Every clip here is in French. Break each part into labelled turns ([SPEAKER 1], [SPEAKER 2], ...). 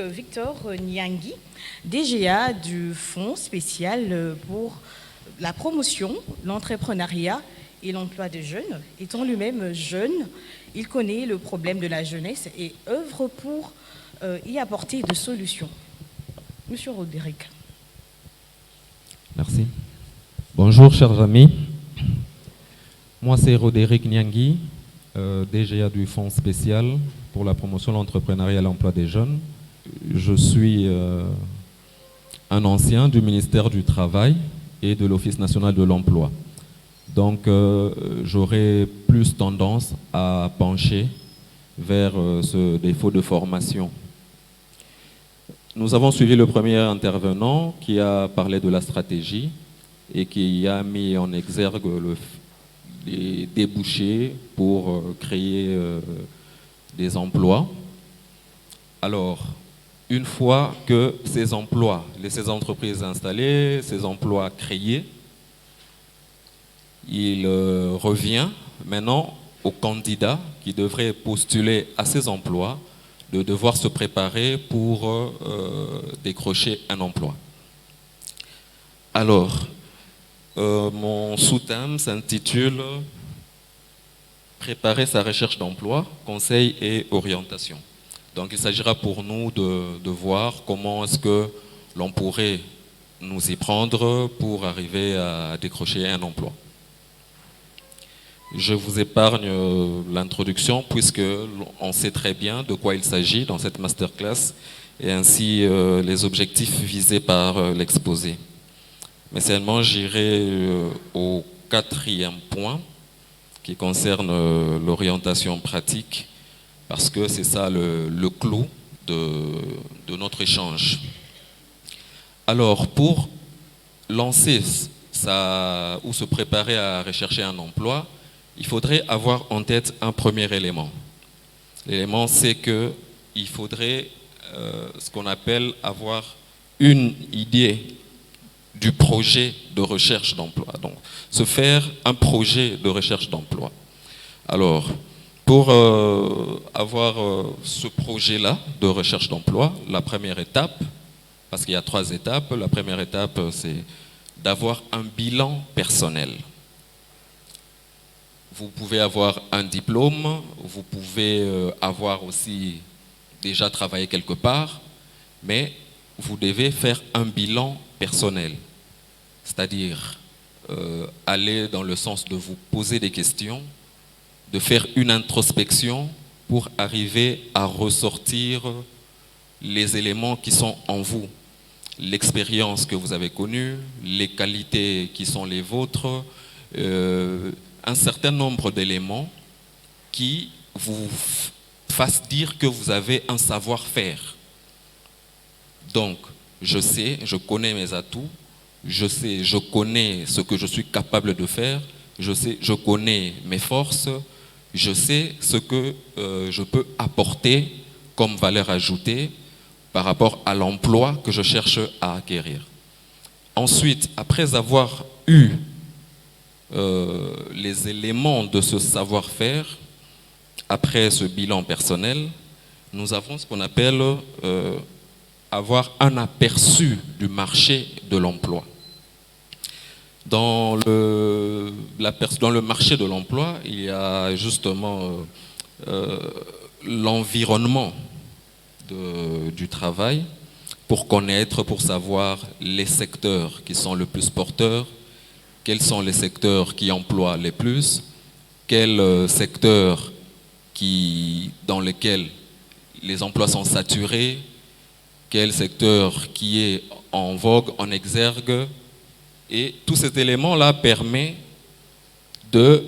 [SPEAKER 1] Victor Nyangui, DGA du Fonds spécial pour la promotion, l'entrepreneuriat et l'emploi des jeunes. Étant lui-même jeune, il connaît le problème de la jeunesse et œuvre pour y apporter des solutions. Monsieur Roderick.
[SPEAKER 2] Merci. Bonjour, chers amis. Moi, c'est Roderick Nyangui, DGA du Fonds spécial pour la promotion, l'entrepreneuriat et l'emploi des jeunes. Je suis un ancien du ministère du Travail et de l'Office national de l'emploi. Donc, j'aurais plus tendance à pencher vers ce défaut de formation. Nous avons suivi le premier intervenant qui a parlé de la stratégie et qui a mis en exergue les débouchés pour créer des emplois. Alors, une fois que ces emplois, ces entreprises installées, ces emplois créés, il revient maintenant aux candidats qui devraient postuler à ces emplois de devoir se préparer pour décrocher un emploi. Alors, mon sous-thème s'intitule « Préparer sa recherche d'emploi, conseils et orientation ». Donc il s'agira pour nous de voir comment est-ce que l'on pourrait nous y prendre pour arriver à décrocher un emploi. Je vous épargne l'introduction puisque on sait très bien de quoi il s'agit dans cette masterclass et ainsi les objectifs visés par l'exposé. Mais seulement j'irai au quatrième point qui concerne l'orientation pratique parce que c'est ça le clou de notre échange. Alors pour lancer ou se préparer à rechercher un emploi, il faudrait avoir en tête un premier élément. L'élément, c'est qu'il faudrait ce qu'on appelle avoir une idée du projet de recherche d'emploi. Donc, se faire un projet de recherche d'emploi. Alors, pour avoir ce projet-là de recherche d'emploi, la première étape, parce qu'il y a 3 étapes, la première étape, c'est d'avoir un bilan personnel. Vous pouvez avoir un diplôme, vous pouvez avoir aussi déjà travaillé quelque part, mais vous devez faire un bilan personnel. C'est-à-dire aller dans le sens de vous poser des questions, de faire une introspection pour arriver à ressortir les éléments qui sont en vous, l'expérience que vous avez connue, les qualités qui sont les vôtres, un certain nombre d'éléments qui vous fassent dire que vous avez un savoir-faire. Donc, je connais mes atouts, je connais ce que je suis capable de faire, je connais mes forces, je sais ce que je peux apporter comme valeur ajoutée par rapport à l'emploi que je cherche à acquérir. Ensuite, après avoir eu les éléments de ce savoir-faire, après ce bilan personnel, nous avons ce qu'on appelle avoir un aperçu du marché de l'emploi. Dans le marché de l'emploi, il y a justement l'environnement du travail pour connaître, pour savoir les secteurs qui sont le plus porteurs, quels sont les secteurs qui emploient les plus, quels secteurs dans lesquels les emplois sont saturés, quel secteur qui est en vogue, en exergue. Et tout cet élément-là permet de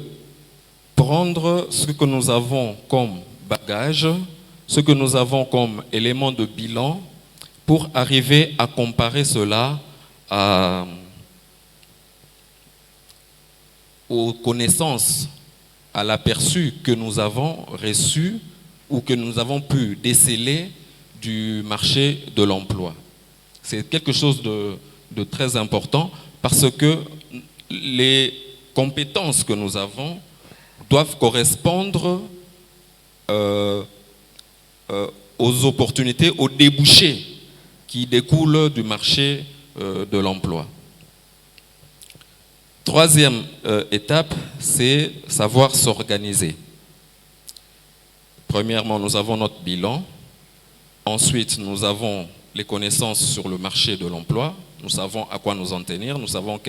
[SPEAKER 2] prendre ce que nous avons comme bagage, ce que nous avons comme élément de bilan pour arriver à comparer cela aux connaissances, à l'aperçu que nous avons reçu ou que nous avons pu déceler du marché de l'emploi. C'est quelque chose de très important parce que les compétences que nous avons doivent correspondre aux opportunités, aux débouchés qui découlent du marché de l'emploi. Troisième étape, c'est savoir s'organiser. Premièrement, nous avons notre bilan. Ensuite, nous avons les connaissances sur le marché de l'emploi. Nous savons à quoi nous en tenir. Nous savons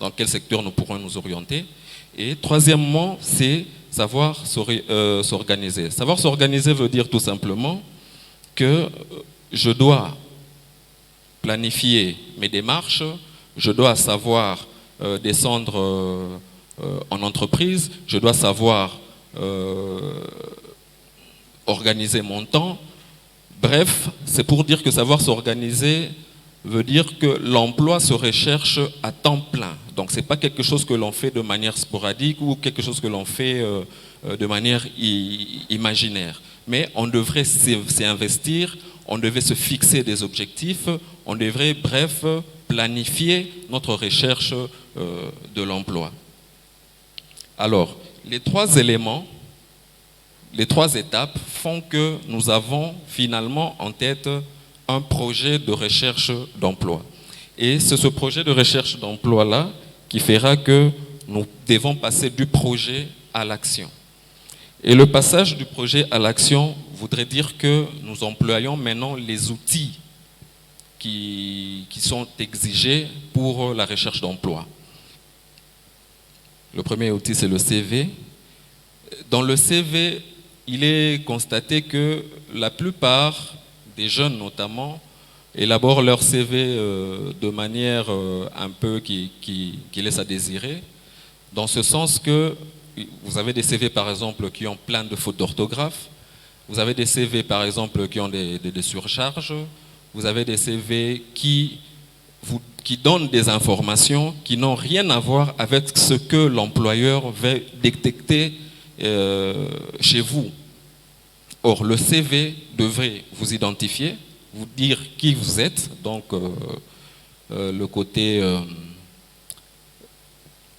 [SPEAKER 2] dans quel secteur nous pourrons nous orienter. Et troisièmement, c'est savoir s'organiser. Savoir s'organiser veut dire tout simplement que je dois planifier mes démarches, je dois savoir descendre en entreprise, je dois savoir organiser mon temps. Bref, c'est pour dire que savoir s'organiser veut dire que l'emploi se recherche à temps plein. Donc ce n'est pas quelque chose que l'on fait de manière sporadique ou quelque chose que l'on fait de manière imaginaire. Mais on devrait s'y investir, on devait se fixer des objectifs, on devrait, bref, planifier notre recherche de l'emploi. Alors, les trois éléments, les trois étapes font que nous avons finalement en tête un projet de recherche d'emploi. Et c'est ce projet de recherche d'emploi-là qui fera que nous devons passer du projet à l'action. Et le passage du projet à l'action voudrait dire que nous employons maintenant les outils qui sont exigés pour la recherche d'emploi. Le premier outil, c'est le CV. Dans le CV, il est constaté que la plupart des jeunes, notamment, élaborent leur CV de manière un peu qui laisse à désirer, dans ce sens que vous avez des CV, par exemple, qui ont plein de fautes d'orthographe, vous avez des CV, par exemple, qui ont des surcharges, vous avez des CV qui donnent des informations qui n'ont rien à voir avec ce que l'employeur veut détecter chez vous. Or, le CV devrait vous identifier, vous dire qui vous êtes, donc le côté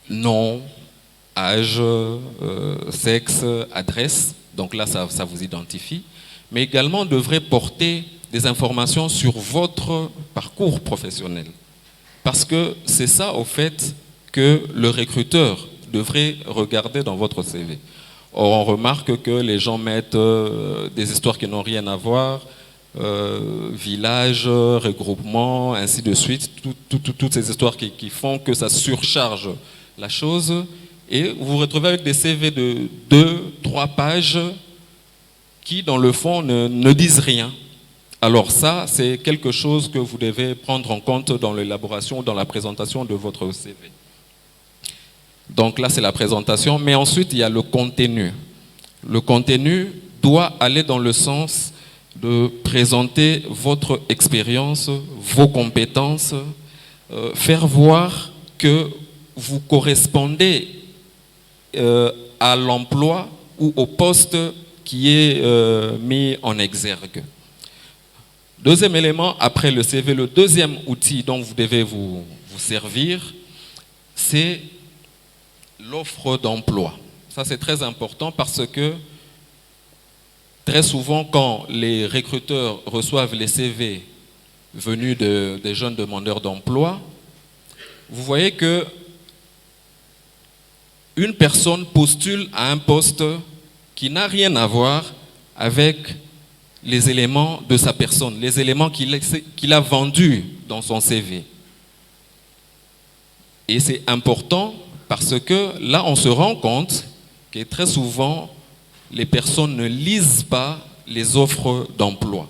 [SPEAKER 2] nom, âge, sexe, adresse, donc là ça vous identifie, mais également devrait porter des informations sur votre parcours professionnel. Parce que c'est ça, au fait, que le recruteur devrait regarder dans votre CV. Or, on remarque que les gens mettent des histoires qui n'ont rien à voir, village, regroupement, ainsi de suite, toutes ces histoires qui font que ça surcharge la chose. Et vous vous retrouvez avec des CV de 2-3 pages qui, dans le fond, ne disent rien. Alors ça, c'est quelque chose que vous devez prendre en compte dans l'élaboration, dans la présentation de votre CV. Donc là, c'est la présentation, mais ensuite, il y a le contenu. Le contenu doit aller dans le sens de présenter votre expérience, vos compétences, faire voir que vous correspondez à l'emploi ou au poste qui est mis en exergue. Deuxième élément, après le CV, le deuxième outil dont vous devez vous servir, c'est l'offre d'emploi. Ça, c'est très important parce que très souvent, quand les recruteurs reçoivent les CV venus des jeunes demandeurs d'emploi, vous voyez que une personne postule à un poste qui n'a rien à voir avec les éléments de sa personne, les éléments qu'il a vendus dans son CV. Et c'est important parce que là, on se rend compte que très souvent, les personnes ne lisent pas les offres d'emploi.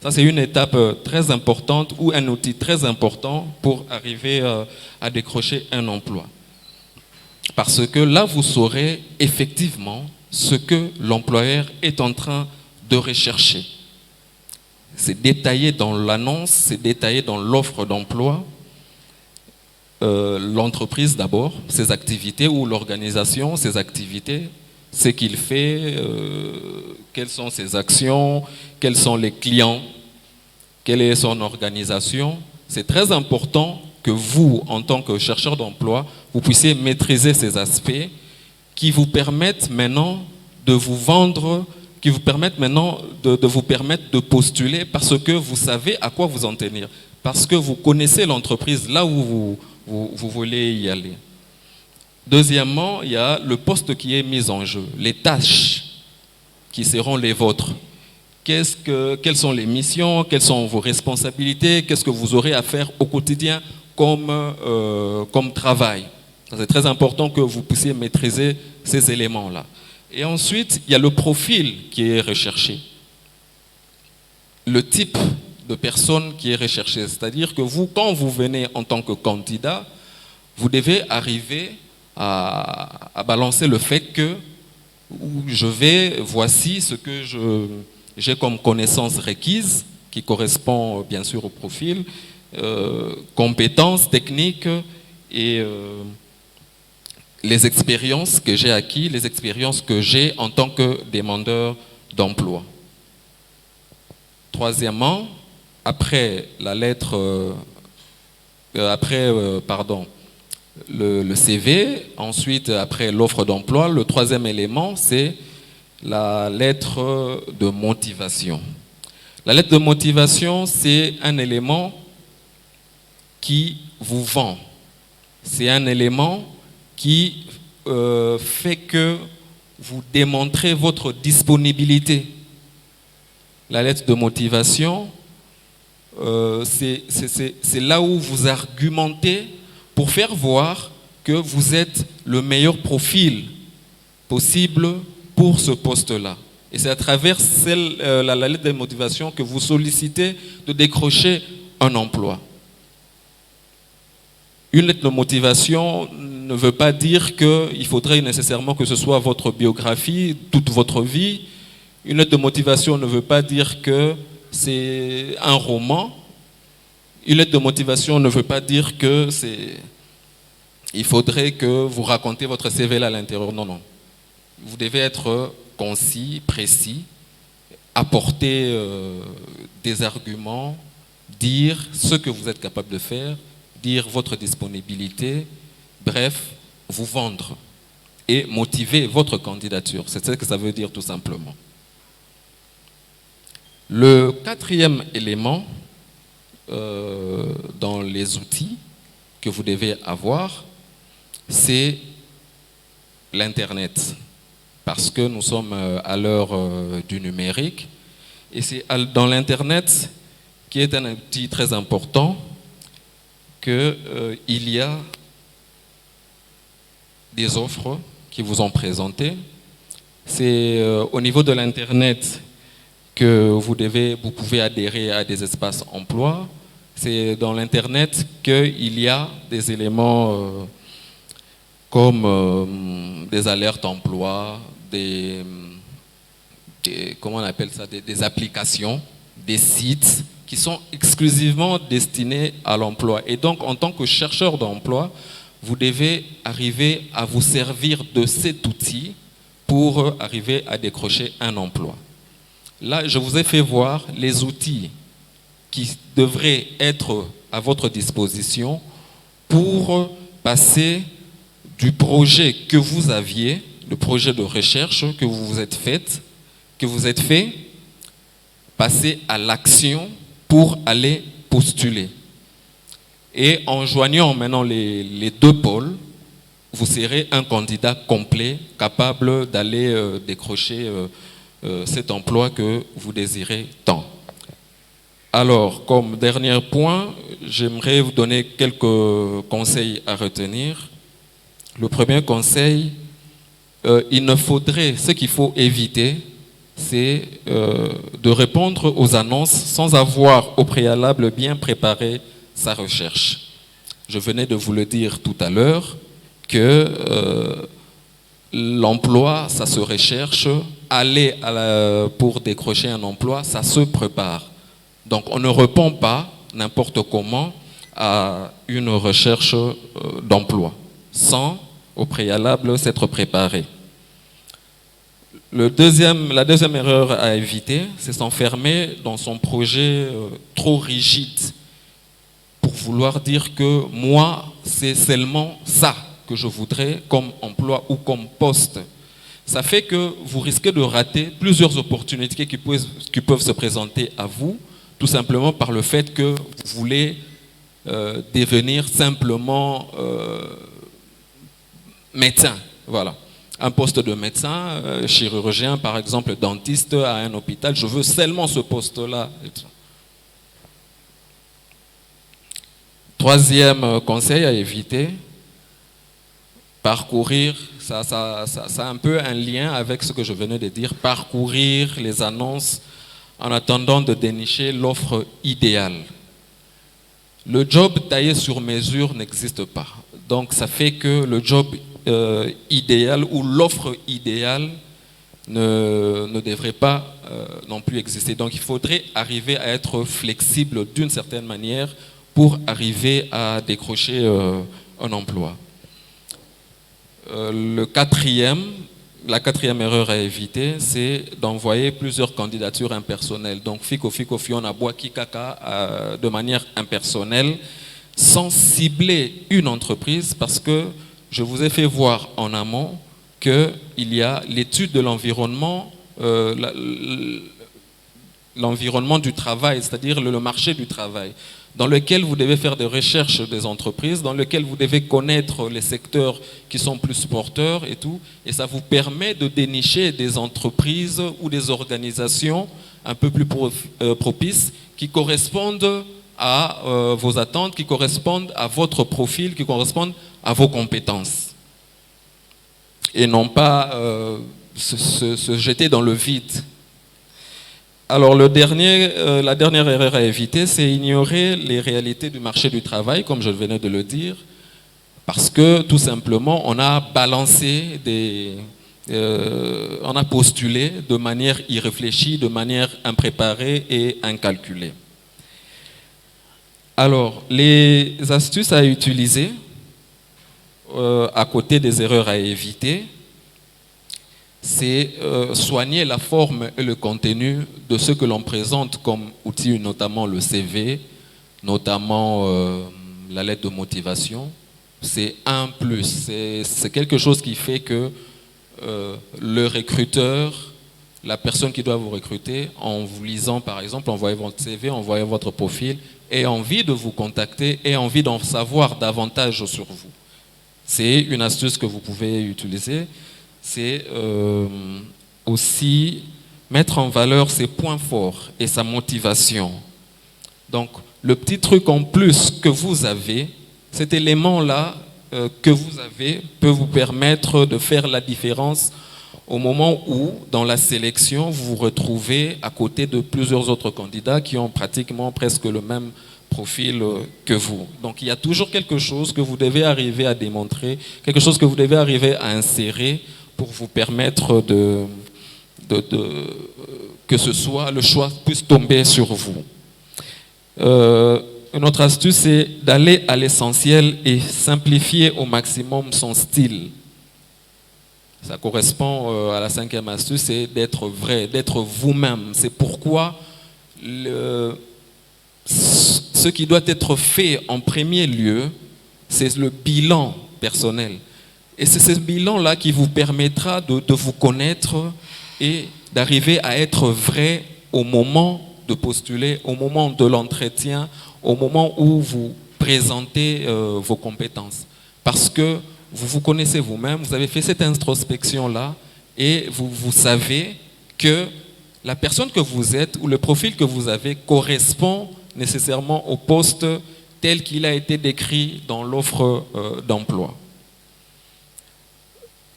[SPEAKER 2] Ça, c'est une étape très importante ou un outil très important pour arriver à décrocher un emploi. Parce que là, vous saurez effectivement ce que l'employeur est en train de rechercher. C'est détaillé dans l'annonce, c'est détaillé dans l'offre d'emploi. L'entreprise d'abord, ses activités ou l'organisation, ses activités, ce qu'il fait, quelles sont ses actions, quels sont les clients, quelle est son organisation. C'est très important que vous, en tant que chercheur d'emploi, vous puissiez maîtriser ces aspects qui vous permettent maintenant de vous vendre qui vous permettent maintenant de vous permettre de postuler parce que vous savez à quoi vous en tenir, parce que vous connaissez l'entreprise là où vous voulez y aller. Deuxièmement, il y a le poste qui est mis en jeu, les tâches qui seront les vôtres. Quelles sont les missions, quelles sont vos responsabilités, qu'est-ce que vous aurez à faire au quotidien comme travail. C'est très important que vous puissiez maîtriser ces éléments-là. Et ensuite, il y a le profil qui est recherché. Le type de personne qui est recherché. C'est-à-dire que vous, quand vous venez en tant que candidat, vous devez arriver à balancer le fait que voici ce que j'ai comme connaissances requises, qui correspond bien sûr au profil, compétences techniques et les expériences que j'ai acquises, les expériences que j'ai en tant que demandeur d'emploi. Troisièmement, après la lettre, le CV, ensuite après l'offre d'emploi, le troisième élément, c'est la lettre de motivation. La lettre de motivation, c'est un élément qui vous vend. C'est un élément qui fait que vous démontrez votre disponibilité. La lettre de motivation, c'est là où vous argumentez pour faire voir que vous êtes le meilleur profil possible pour ce poste-là. Et c'est à travers la lettre de motivation que vous sollicitez de décrocher un emploi. Une lettre de motivation ne veut pas dire qu'il faudrait nécessairement que ce soit votre biographie, toute votre vie. Une lettre de motivation ne veut pas dire que c'est un roman. Une lettre de motivation ne veut pas dire que il faudrait que vous racontez votre CV là à l'intérieur. Non, non. Vous devez être concis, précis, apporter des arguments, dire ce que vous êtes capable de faire, dire votre disponibilité, bref, vous vendre et motiver votre candidature. C'est ce que ça veut dire tout simplement. Le quatrième élément dans les outils que vous devez avoir, c'est l'Internet. Parce que nous sommes à l'heure du numérique. Et c'est dans l'Internet qui est un outil très important qu'il y a des offres qui vous ont présentées. C'est au niveau de l'Internet que vous pouvez adhérer à des espaces emploi. C'est dans l'Internet qu'il y a des éléments comme des alertes emploi, comment on appelle ça, des applications, des sites qui sont exclusivement destinés à l'emploi. Et donc, en tant que chercheur d'emploi, vous devez arriver à vous servir de cet outil pour arriver à décrocher un emploi. Là, je vous ai fait voir les outils qui devraient être à votre disposition pour passer du projet que vous aviez, le projet de recherche que vous vous êtes fait, passer à l'action pour aller postuler. Et en joignant maintenant les deux pôles, vous serez un candidat complet, capable d'aller décrocher cet emploi que vous désirez tant. Alors, comme dernier point, j'aimerais vous donner quelques conseils à retenir. Le premier conseil, ce qu'il faut éviter, c'est de répondre aux annonces sans avoir au préalable bien préparé sa recherche. Je venais de vous le dire tout à l'heure que l'emploi, ça se recherche. Aller pour décrocher un emploi, ça se prépare. Donc on ne répond pas n'importe comment à une recherche d'emploi sans au préalable s'être préparé. La deuxième erreur à éviter, c'est s'enfermer dans son projet trop rigide pour vouloir dire que moi, c'est seulement ça que je voudrais comme emploi ou comme poste. Ça fait que vous risquez de rater plusieurs opportunités qui peuvent se présenter à vous, tout simplement par le fait que vous voulez devenir simplement médecin. Voilà. Un poste de médecin, chirurgien, par exemple, dentiste à un hôpital, je veux seulement ce poste-là. Troisième conseil à éviter, parcourir, ça a un peu un lien avec ce que je venais de dire, parcourir les annonces en attendant de dénicher l'offre idéale. Le job taillé sur mesure n'existe pas. Donc ça fait que le job idéal ou l'offre idéale ne devrait pas non plus exister. Donc il faudrait arriver à être flexible d'une certaine manière pour arriver à décrocher un emploi. La quatrième erreur à éviter, c'est d'envoyer plusieurs candidatures impersonnelles. Donc, Fiko, Fiona, Boaki, Kaka, de manière impersonnelle, sans cibler une entreprise, parce que je vous ai fait voir en amont qu'il y a l'étude de l'environnement, l'environnement du travail, c'est-à-dire le marché du travail, dans lequel vous devez faire des recherches des entreprises, dans lequel vous devez connaître les secteurs qui sont plus porteurs et tout, et ça vous permet de dénicher des entreprises ou des organisations un peu plus propices qui correspondent à vos attentes, qui correspondent à votre profil, qui correspondent à vos compétences. Et non pas se jeter dans le vide. Alors la dernière erreur à éviter, c'est ignorer les réalités du marché du travail, comme je venais de le dire, parce que tout simplement, on a balancé on a postulé de manière irréfléchie, de manière impréparée et incalculée. Alors, les astuces à utiliser, à côté des erreurs à éviter, c'est soigner la forme et le contenu de ce que l'on présente comme outil, notamment le CV, notamment la lettre de motivation. C'est un plus, c'est quelque chose qui fait que le recruteur, la personne qui doit vous recruter, en vous lisant par exemple, en voyant votre CV, en voyant votre profil, ait envie de vous contacter, ait envie d'en savoir davantage sur vous. C'est une astuce que vous pouvez utiliser. C'est aussi mettre en valeur ses points forts et sa motivation. Donc, le petit truc en plus que vous avez, cet élément-là que vous avez peut vous permettre de faire la différence au moment où, dans la sélection, vous vous retrouvez à côté de plusieurs autres candidats qui ont pratiquement presque le même profil que vous. Donc, il y a toujours quelque chose que vous devez arriver à démontrer, quelque chose que vous devez arriver à insérer pour vous permettre que ce soit, le choix puisse tomber sur vous. Une autre astuce, c'est d'aller à l'essentiel et simplifier au maximum son style. Ça correspond à la cinquième astuce, c'est d'être vrai, d'être vous-même. C'est pourquoi ce qui doit être fait en premier lieu, c'est le bilan personnel. Et c'est ce bilan-là qui vous permettra de vous connaître et d'arriver à être vrai au moment de postuler, au moment de l'entretien, au moment où vous présentez vos compétences. Parce que vous vous connaissez vous-même, vous avez fait cette introspection-là et vous savez que la personne que vous êtes ou le profil que vous avez correspond nécessairement au poste tel qu'il a été décrit dans l'offre d'emploi.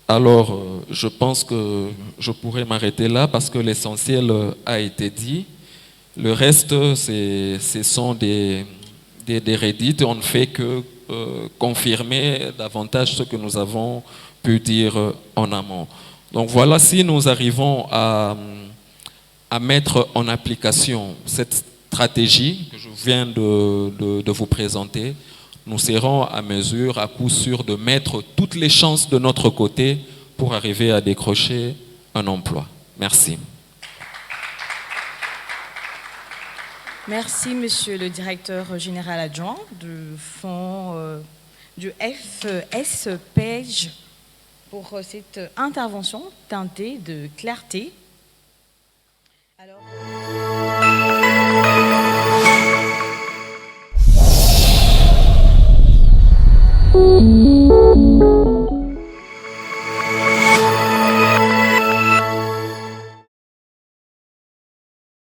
[SPEAKER 2] Alors, je pense que je pourrais m'arrêter là parce que l'essentiel a été dit. Le reste, ce sont des redites. On ne fait que confirmer davantage ce que nous avons pu dire en amont. Donc voilà, si nous arrivons à mettre en application cette stratégie que je viens de vous présenter, nous serons à mesure, à coup sûr, de mettre toutes les chances de notre côté pour arriver à décrocher un emploi. Merci.
[SPEAKER 1] Merci, monsieur le directeur général adjoint du fonds du FSPEJ pour cette intervention teintée de clarté